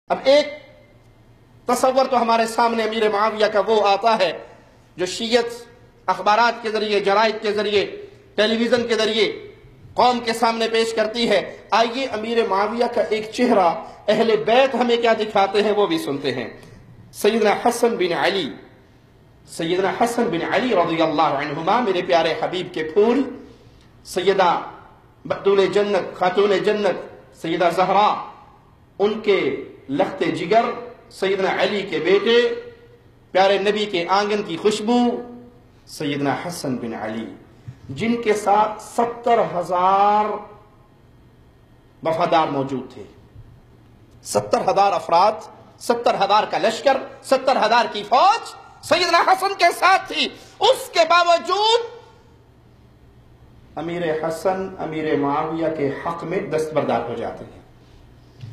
اب ایک تصور تو ہمارے سامنے امیر معاویہ کا وہ آتا ہے جو شیعت اخبارات کے ذریعے، جرائد کے ذریعے، ٹیلی ویژن کے ذریعے قوم کے سامنے پیش کرتی ہے۔ آئیے امیر معاویہ کا ایک چہرہ اہل بیت ہمیں کیا دکھاتے ہیں وہ بھی سنتے ہیں۔ سیدنا حسن بن علی رضی اللہ عنہما، میرے پیارے حبیب کے پھول، سیدہ بطول جنت، خاتون جنت سیدہ زہرا، ان کے لخت جگر، سیدنا علی کے بیٹے، پیارے نبی کے آنگن کی خوشبو، سیدنا حسن بن علی، جن کے ساتھ 70,000 وفادار موجود تھے، 70,000 افراد، 70,000 کا لشکر، 70,000 کی فوج سیدنا حسن کے ساتھ تھی۔ اس کے باوجود امیر حسن امیر معاویہ کے حق میں دستبردار ہو جاتے ہیں۔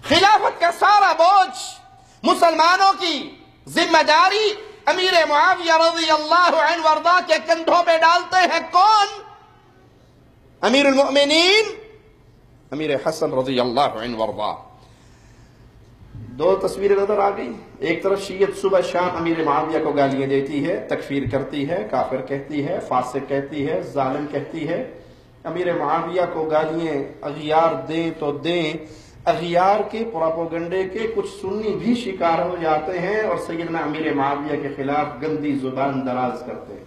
خلافت کا سارا بوجھ، مسلمانوں کی ذمہ داری امیر معاویہ رضی اللہ عنہ وارضاہ کے کندھوں پہ ڈالتے ہیں کون؟ امیر المؤمنین امیر حسن رضی اللہ عنہ وارضاہ۔ دو تصویریں نظر آ گئی، ایک طرف شیعت صبح شام امیر معاویہ کو گالیاں دیتی ہے، تکفیر کرتی ہے، کافر کہتی ہے، فاسق کہتی ہے، ظالم کہتی ہے۔ امیر معاویہ کو گالیاں اغیار دیں تو دیں، اغیار کے پروپیگنڈے کے کچھ سنی بھی شکار ہو جاتے ہیں اور سیدنا امیر معاویہ کے خلاف گندی زبان دراز کرتے ہیں۔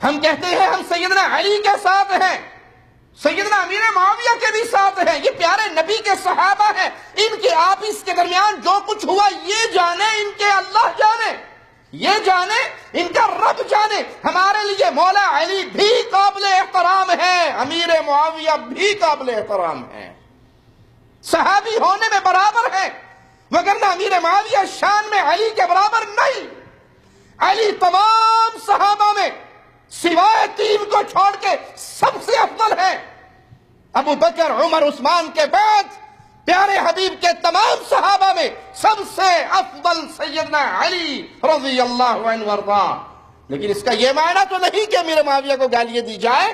ہم کہتے ہیں ہم سیدنا علی کے ساتھ ہیں، سیدنا امیر معاویہ کے بھی ساتھ ہیں، یہ پیارے نبی کے صحابہ ہیں، ان کے آپس کے درمیان جو کچھ ہوا یہ جانے، ان کے اللہ جانے، یہ جانے ان کا رب جانے۔ ہمارے لیے مولا علی بھی قابل احترام ہے، امیر معاویہ بھی قابل احترام ہے، صحابی ہونے میں برابر ہے، وگرنہ امیر معاویہ شان میں علی کے برابر نہیں۔ علی تمام صحابہ میں سوائے 3 کو چھوڑ کے سب سے افضل ہے۔ ابو بکر، عمر، عثمان کے بعد پیارے حبیب کے تمام صحابہ میں سب سے افضل سیدنا علی رضی اللہ عنہ وارضاہ۔ لیکن اس کا یہ معنی تو نہیں کہ امیر معاویہ کو گالیاں دی جائے،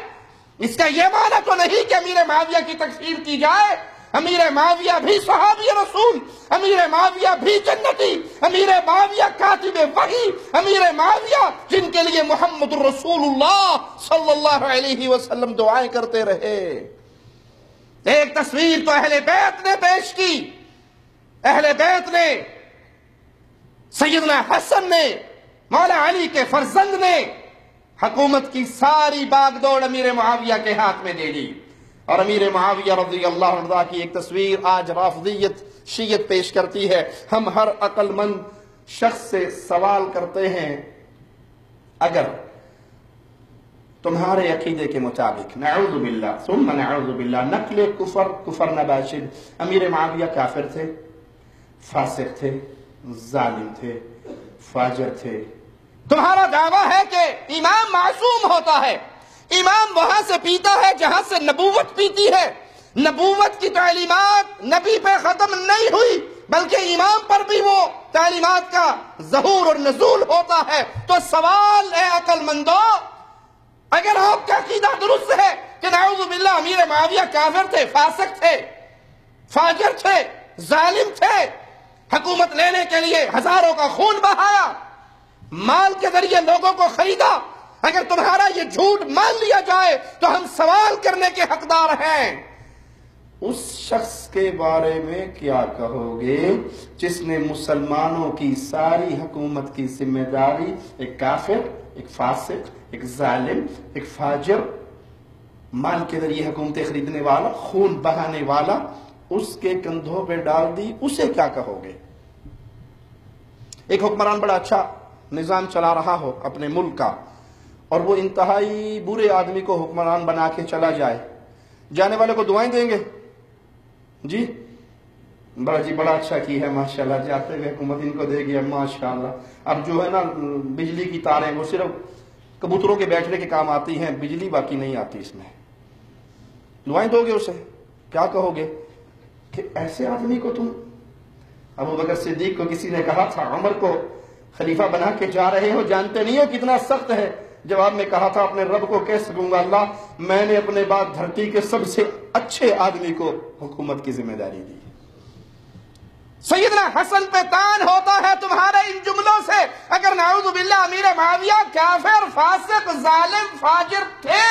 اس کا یہ معنی تو نہیں کہ امیر معاویہ کی تکفیر کی جائے۔ امیر معاویہ بھی صحابی رسول، امیر معاویہ بھی جنتی، امیر معاویہ کاتب وحی، امیر معاویہ جن کے لیے محمد رسول اللہ صلی اللہ علیہ وسلم دعائیں کرتے رہے۔ ایک تصویر تو اہل بیت نے پیش کی، اہل بیت نے، سیدنا حسن نے، مولا علی کے فرزند نے حکومت کی ساری باغ دوڑ امیر معاویہ کے ہاتھ میں دے دی، اور امیر معاویہ رضی اللہ عنہ کی ایک تصویر آج رافضیت شیعت پیش کرتی ہے۔ ہم ہر عقل مند شخص سے سوال کرتے ہیں، اگر تمہارے عقیدے کے مطابق، نعوذ باللہ ثم نعوذ باللہ، نقل کفر نباشد، امیر معاویہ کافر تھے، فاسق تھے، ظالم تھے، فاجر تھے، تمہارا دعویٰ ہے کہ امام معصوم ہوتا ہے، امام وہاں سے پیتا ہے جہاں سے نبوت پیتی ہے، نبوت کی تعلیمات نبی پہ ختم نہیں ہوئی بلکہ امام پر بھی وہ تعلیمات کا ظہور اور نزول ہوتا ہے۔ تو سوال اے عقل مندو، اگر آپ کا عقیدہ درست ہے کہ نعوذ باللہ امیر معاویہ کافر تھے، فاسق تھے، فاجر تھے، ظالم تھے، حکومت لینے کے لیے ہزاروں کا خون بہایا، مال کے ذریعے لوگوں کو خریدا، اگر تمہارا یہ جھوٹ مان لیا جائے تو ہم سوال کرنے کے حقدار ہیں، اس شخص کے بارے میں کیا کہو گے جس نے مسلمانوں کی ساری حکومت کی ذمہ داری ایک کافر، ایک فاسق، ایک ظالم، ایک فاجر، مال کے ذریعے حکومتیں خریدنے والا، خون بہانے والا، اس کے کندھوں پہ ڈال دی، اسے کیا کہو گے؟ ایک حکمران بڑا اچھا نظام چلا رہا ہو اپنے ملک کا، اور وہ انتہائی برے آدمی کو حکمران بنا کے چلا جائے، جانے والے کو دعائیں دیں گے، جی بڑا اچھا کی ہے ماشاءاللہ، جاتے ہوئے حکومت ان کو دے گی ماشاءاللہ۔ اب جو ہے نا بجلی کی تاریں وہ صرف کبوتروں کے بیٹھنے کے کام آتی ہیں، بجلی باقی نہیں آتی، اس میں دعائیں دو گے اسے، کیا کہو گے کہ ایسے آدمی کو تم؟ ابو بکر صدیق کو کسی نے کہا تھا عمر کو خلیفہ بنا کے جا رہے ہو، جانتے نہیں ہو کتنا سخت ہے؟ جواب میں کہا تھا اپنے رب کو کہہ سکوں گا، اللہ میں نے اپنے بعد دھرتی کے سب سے اچھے آدمی کو حکومت کی ذمہ داری دی۔ سیدنا حسن پہ تان ہوتا ہے تمہارے ان جملوں سے. اگر نعوذ باللہ امیر معاویہ کافر، فاسق، ظالم، فاجر تھے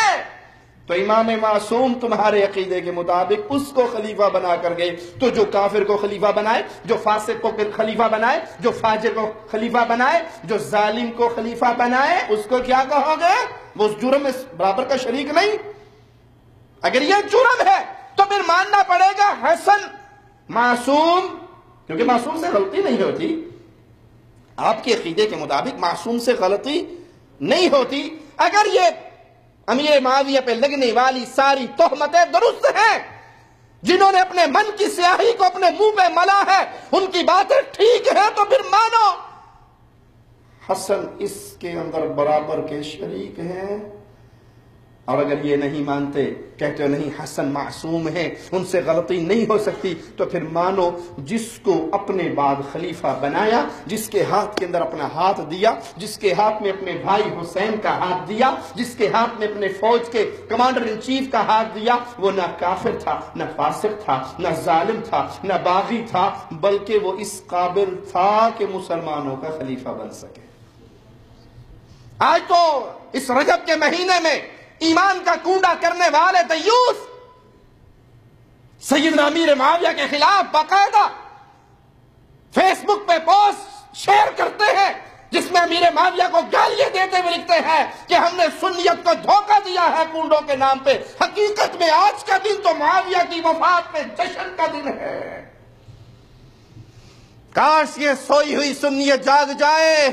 تو امام معصوم تمہارے عقیدے کے مطابق اس کو خلیفہ بنا کر گئے. تو جو کافر کو خلیفہ بنائے، جو فاسق کو خلیفہ بنائے، جو فاجر کو خلیفہ بنائے، جو ظالم کو خلیفہ بنائے، اس کو کیا کہو گے؟ وہ اس جرم میں برابر کا شریک نہیں. اگر یہ جرم ہے تو پھر ماننا پڑے گا حسن معصوم، کیونکہ معصوم سے غلطی نہیں ہوتی. آپ کے عقیدے کے مطابق معصوم سے غلطی نہیں ہوتی. اگر یہ امیر معاویہ پہ لگنے والی ساری تہمتیں درست ہیں، جنہوں نے اپنے من کی سیاہی کو اپنے منہ پہ ملا ہے، ان کی باتیں ٹھیک ہیں، تو پھر مانو حسن اس کے اندر برابر کے شریک ہیں. اور اگر یہ نہیں مانتے، کہتے ہو نہیں حسن معصوم ہے، ان سے غلطی نہیں ہو سکتی، تو پھر مانو جس کو اپنے بعد خلیفہ بنایا، جس کے ہاتھ کے اندر اپنا ہاتھ دیا، جس کے ہاتھ میں اپنے بھائی حسین کا ہاتھ دیا، جس کے ہاتھ میں اپنے فوج کے کمانڈر ان چیف کا ہاتھ دیا، وہ نہ کافر تھا، نہ فاسق تھا، نہ ظالم تھا، نہ باغی تھا، بلکہ وہ اس قابل تھا کہ مسلمانوں کا خلیفہ بن سکے. آج تو اس رجب کے مہینے میں ایمان کا کونڈا کرنے والے دیوس سیدنا امیر معاویہ کے خلاف باقاعدہ فیس بک پہ پوسٹ شیئر کرتے ہیں، جس میں امیر معاویہ کو گالیاں دیتے ہوئے لکھتے ہیں کہ ہم نے سنیت کو دھوکہ دیا ہے کونڈوں کے نام پہ. حقیقت میں آج کا دن تو معاویہ کی وفات پہ جشن کا دن ہے. کاش یہ سوئی ہوئی سنیت جاگ جائے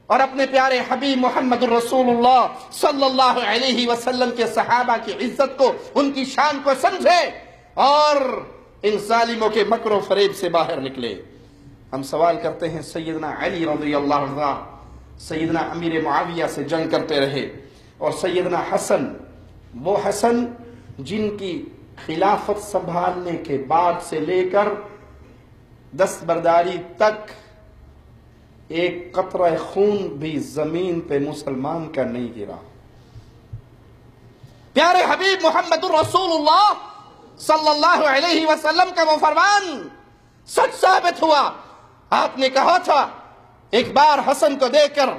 اور اپنے پیارے حبیب محمد الرسول اللہ صلی اللہ علیہ وسلم کے صحابہ کی عزت کو، ان کی شان کو سمجھے اور ان ظالموں کے مکر و فریب سے باہر نکلے. ہم سوال کرتے ہیں، سیدنا علی رضی اللہ عنہ سیدنا امیر معاویہ سے جنگ کرتے رہے، اور سیدنا حسن، وہ حسن جن کی خلافت سنبھالنے کے بعد سے لے کر دستبرداری تک ایک قطرہ خون بھی زمین پہ مسلمان کا نہیں گرا. پیارے حبیب محمد الرسول اللہ صلی اللہ علیہ وسلم کا وہ فرمان سچ ثابت ہوا. آپ نے کہا تھا ایک بار حسن کو دیکھ کر،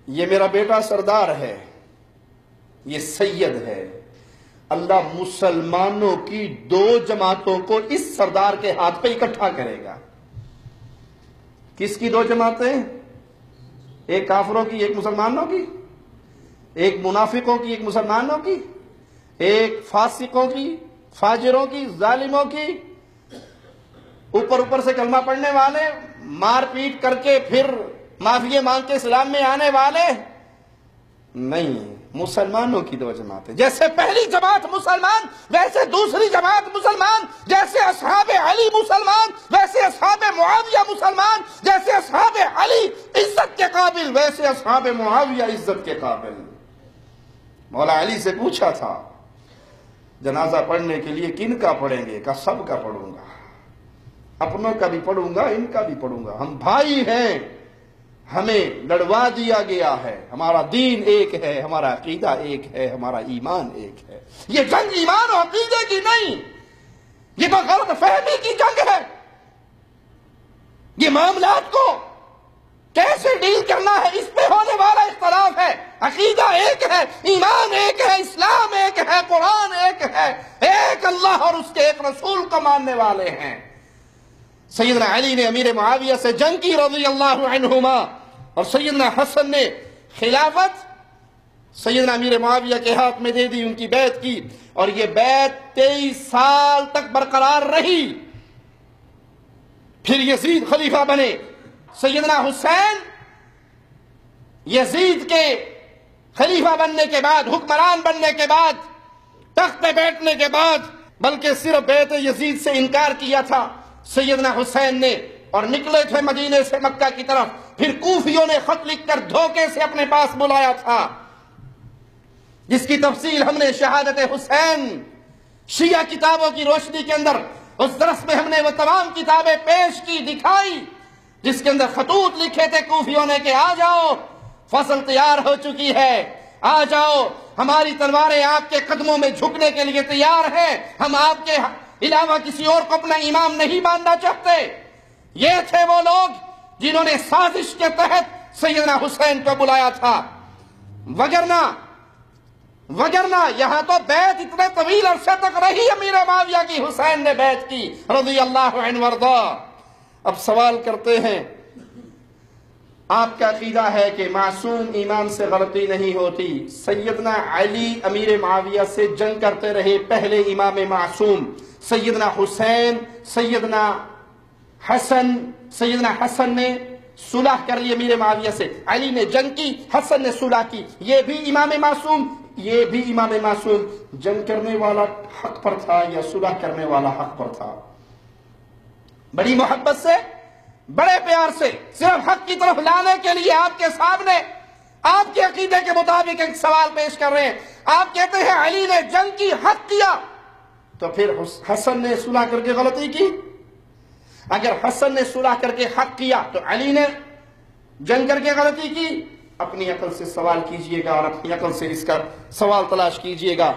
یہ میرا بیٹا سردار ہے، یہ سید ہے، اللہ مسلمانوں کی 2 جماعتوں کو اس سردار کے ہاتھ پہ اکٹھا کرے گا. کس کی 2 جماعتیں؟ ایک کافروں کی، ایک مسلمانوں کی، ایک منافقوں کی، ایک مسلمانوں کی، ایک فاسقوں کی، فاجروں کی، ظالموں کی، اوپر سے کلمہ پڑھنے والے، مار پیٹ کر کے پھر معافی مانگ کے اسلام میں آنے والے نہیں. مسلمانوں کی 2 جماعتیں، جیسے پہلی جماعت مسلمان ویسے دوسری جماعت مسلمان، جیسے اصحاب علی مسلمان ویسے اصحاب معاویہ مسلمان، جیسے اصحاب علی عزت کے قابل ویسے اصحاب معاویہ عزت کے قابل. مولا علی سے پوچھا تھا جنازہ پڑھنے کے لیے کن کا پڑھیں گے؟ کہا سب کا پڑھوں گا، اپنوں کا بھی پڑھوں گا، ان کا بھی پڑھوں گا. ہم بھائی ہیں، ہمیں لڑوا دیا گیا ہے، ہمارا دین ایک ہے، ہمارا عقیدہ ایک ہے، ہمارا ایمان ایک ہے. یہ جنگ ایمان اور عقیدے کی نہیں، یہ تو غلط فہمی کی جنگ ہے. یہ معاملات کو کیسے ڈیل کرنا ہے اس پہ ہونے والا اختلاف ہے. عقیدہ ایک ہے، ایمان ایک ہے، اسلام ایک ہے، قرآن ایک ہے، ایک اللہ اور اس کے ایک رسول کو ماننے والے ہیں. سیدنا علی نے امیر معاویہ سے جنگ کی رضی اللہ عنہما، اور سیدنا حسن نے خلافت سیدنا امیر معاویہ کے ہاتھ میں دے دی، ان کی بیعت کی، اور یہ بیعت 23 سال تک برقرار رہی. پھر یزید خلیفہ بنے. سیدنا حسین یزید کے خلیفہ بننے کے بعد، حکمران بننے کے بعد، تخت پہ بیٹھنے کے بعد، بلکہ صرف بیعت یزید سے انکار کیا تھا سیدنا حسین نے، اور نکلے تھے مدینے سے مکہ کی طرف. پھر کوفیوں نے خط لکھ کر دھوکے سے اپنے پاس بلایا تھا، جس کی تفصیل ہم نے شہادت حسین شیعہ کتابوں کی روشنی کے اندر اس درس میں ہم نے وہ تمام کتابیں پیش کی، دکھائی، جس کے اندر خطوط لکھے تھے کوفیوں نے کہ آ جاؤ، فصل تیار ہو چکی ہے، آ جاؤ، ہماری تلواریں آپ کے قدموں میں جھکنے کے لیے تیار ہیں، ہم آپ کے علاوہ کسی اور کو اپنا امام نہیں ماننا چاہتے۔ یہ تھے وہ لوگ جنہوں نے سازش کے تحت سیدنا حسین کو بلایا تھا، وگرنہ یہاں تو بیعت اتنے طویل عرصے تک رہی امیر معاویہ کی، حسین نے بیعت کی رضی اللہ عنہ وارضا۔ اب سوال کرتے ہیں، آپ کا عقیدہ ہے کہ معصوم امام سے غلطی نہیں ہوتی، سیدنا علی امیر معاویہ سے جنگ کرتے رہے، پہلے امام معصوم، سیدنا حسین، سیدنا حسن نے صلح کر لی امیر معاویہ سے، علی نے جنگ کی، حسن نے صلح کی، یہ بھی امام معصوم جنگ کرنے والا حق پر تھا یا صلح کرنے والا حق پر تھا؟ بڑی محبت سے، بڑے پیار سے، صرف حق کی طرف لانے کے لیے آپ کے سامنے آپ کے عقیدے کے مطابق ایک سوال پیش کر رہے ہیں۔ آپ کہتے ہیں علی نے جنگ کی، حق کیا، تو پھر حسن نے صلح کر کے غلطی کی؟ اگر حسن نے صلح کر کے حق کیا تو علی نے جنگ کر کے غلطی کی؟ اپنی عقل سے سوال کیجئے گا اور اپنی عقل سے اس کا سوال تلاش کیجئے گا۔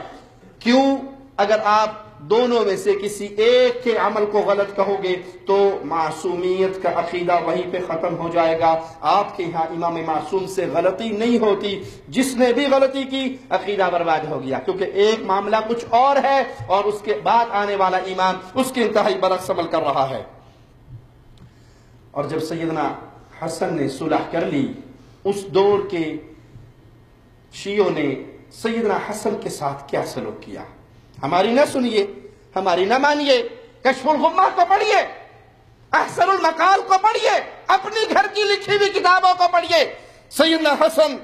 کیوں؟ اگر آپ دونوں میں سے کسی ایک کے عمل کو غلط کہو گے تو معصومیت کا عقیدہ وہیں پہ ختم ہو جائے گا۔ آپ کے ہاں امام معصوم سے غلطی نہیں ہوتی، جس نے بھی غلطی کی عقیدہ برباد ہو گیا، کیونکہ ایک معاملہ کچھ اور ہے اور اس کے بعد آنے والا امام اس کے انتہائی برعکس عمل کر رہا ہے۔ اور جب سیدنا حسن نے صلح کر لی، اس دور کے شیعوں نے سیدنا حسن کے ساتھ کیا سلوک کیا؟ ہماری نہ سنیے، ہماری نہ مانیے، کشف الغمہ کو پڑھیے، احسن المقال کو پڑھیے، اپنی گھر کی لکھی ہوئی کتابوں کو پڑھیے۔ سیدنا حسن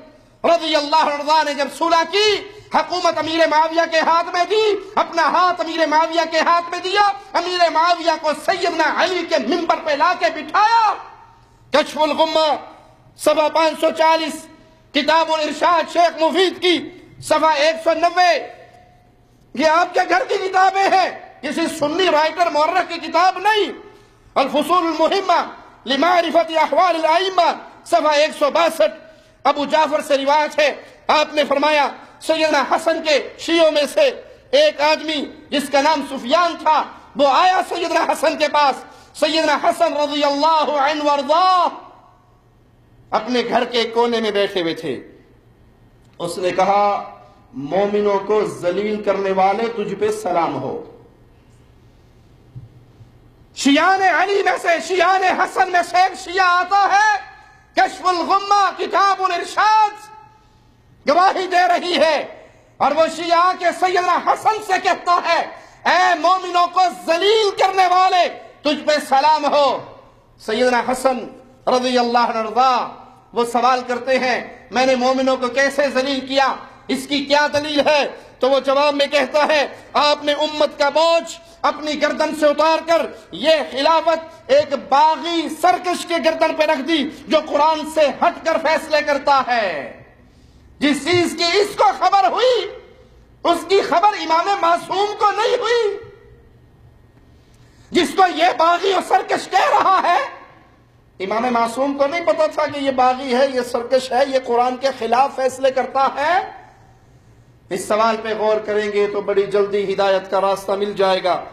رضی اللہ عنہ نے جب صلح کی، حکومت امیر معاویہ کے ہاتھ میں دی، اپنا ہاتھ امیر معاویہ کے ہاتھ میں دیا، امیر معاویہ کو سیدنا علی کے منبر پہ لا کے بٹھایا۔ کشف الغمہ صفحہ 540، کتاب الارشاد شیخ مفید کی صفحہ 190، یہ آپ کے گھر کی کتابیں ہیں، کسی سنی رائٹر مورخ کی کتاب نہیں۔ الفصول المہمہ لمعرفت احوال الائمہ صفحہ 162، ابو جعفر سے روایت ہے، آپ نے فرمایا سیدنا حسن کے شیعوں میں سے ایک آدمی جس کا نام سفیان تھا، وہ آیا سیدنا حسن کے پاس۔ سیدنا حسن رضی اللہ عنہ وارضاہ اپنے گھر کے کونے میں بیٹھے ہوئے تھے۔ اس نے کہا، مومنوں کو ذلیل کرنے والے تجھ پہ سلام ہو۔ شیعان علی میں سے، شیعان حسن میں سے ایک شیعہ آتا ہے، کشف الغمہ کتاب الارشاد گواہی دے رہی ہے، اور وہ شیعہ کے سیدنا حسن سے کہتا ہے، اے مومنوں کو ذلیل کرنے والے تجھ پہ سلام ہو۔ سیدنا حسن رضی اللہ عنہ وہ سوال کرتے ہیں، میں نے مومنوں کو کیسے ذلیل کیا، اس کی کیا دلیل ہے؟ تو وہ جواب میں کہتا ہے، آپ نے امت کا بوجھ اپنی گردن سے اتار کر یہ خلافت ایک باغی سرکش کے گردن پہ رکھ دی جو قرآن سے ہٹ کر فیصلے کرتا ہے۔ جس چیز کی اس کو خبر ہوئی اس کی خبر امام معصوم کو نہیں ہوئی، جس کو یہ باغی اور سرکش کہہ رہا ہے امام معصوم کو نہیں پتا تھا کہ یہ باغی ہے، یہ سرکش ہے، یہ قرآن کے خلاف فیصلے کرتا ہے۔ اس سوال پہ غور کریں گے تو بڑی جلدی ہدایت کا راستہ مل جائے گا۔